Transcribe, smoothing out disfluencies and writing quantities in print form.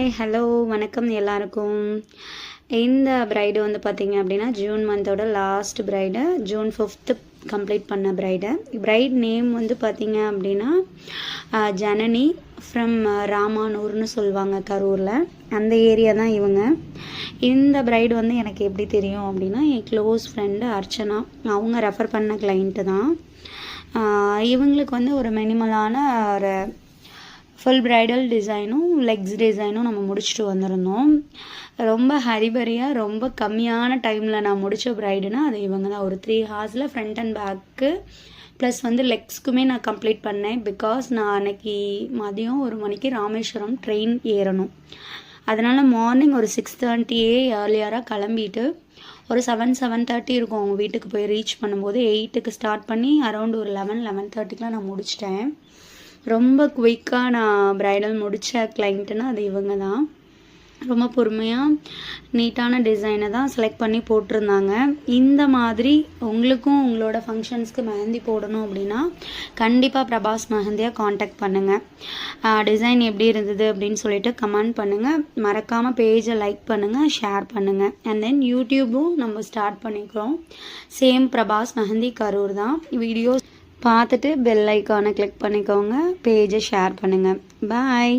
Hi hello வணக்கம் எல்லாருக்கும். இந்த பிரைடு வந்து பார்த்தீங்க அப்படின்னா ஜூன் மந்தோட last pride, June 5th complete பண்ண பிரைட் நேம் வந்து பார்த்தீங்க அப்படின்னா ஜனனி ஃப்ரம் ராமானூர்னு சொல்லுவாங்க கரூரில், அந்த ஏரியா தான் இவங்க. இந்த பிரைடு வந்து எனக்கு எப்படி தெரியும் அப்படின்னா என் க்ளோஸ் ஃப்ரெண்டு அர்ச்சனா, அவங்க ரெஃபர் பண்ண கிளைண்ட்டு தான். இவங்களுக்கு வந்து ஒரு மினிமலான ஒரு ஃபுல் ப்ரைடல் டிசைனும் லெக்ஸ் டிசைனும் நம்ம முடிச்சுட்டு வந்திருந்தோம். ரொம்ப ஹரிபரியாக ரொம்ப கம்மியான டைமில் நான் முடித்த ப்ரைடுனா அது இவங்க தான். ஒரு 3 hours front and back plus வந்து லெக்ஸ்க்குமே நான் கம்ப்ளீட் பண்ணேன். பிகாஸ் நான் அன்னைக்கு மதியம் 1 மணிக்கு ராமேஸ்வரம் ட்ரெயின் ஏறணும். அதனால் மார்னிங் ஒரு 6:30 ஏர்லியராக கிளம்பிட்டு ஒரு 7:30 இருக்கும் அவங்க வீட்டுக்கு போய் ரீச் பண்ணும்போது. 8க்கு ஸ்டார்ட் பண்ணி அரௌண்ட் ஒரு 11:30 நான் முடிச்சிட்டேன். ரொம்ப குயிக்காக நான் ப்ரைடல் முடித்த கிளைண்ட்டுன்னா அது இவங்க தான். ரொம்ப பொறுமையாக நீட்டான டிசைனை தான் செலக்ட் பண்ணி போட்டிருந்தாங்க. இந்த மாதிரி உங்களுக்கும் உங்களோட ஃபங்க்ஷன்ஸ்க்கு மெஹந்தி போடணும் அப்படின்னா கண்டிப்பாக பிரபாஸ் மெஹந்தியாக காண்டாக்ட் பண்ணுங்கள். டிசைன் எப்படி இருந்தது அப்படின்னு சொல்லிட்டு கமெண்ட் பண்ணுங்கள். மறக்காமல் பேஜை லைக் பண்ணுங்கள், ஷேர் பண்ணுங்கள். அண்ட் தென் யூடியூப்பும் நம்ம ஸ்டார்ட் பண்ணிக்கிறோம். சேம் பிரபாஸ் மெஹந்தி கரூர் தான். வீடியோஸ் பார்த்துட்டு பெல் ஐக்கானை கிளிக் பண்ணிக்கோங்க, பேஜை ஷேர் பண்ணுங்கள். பாய்.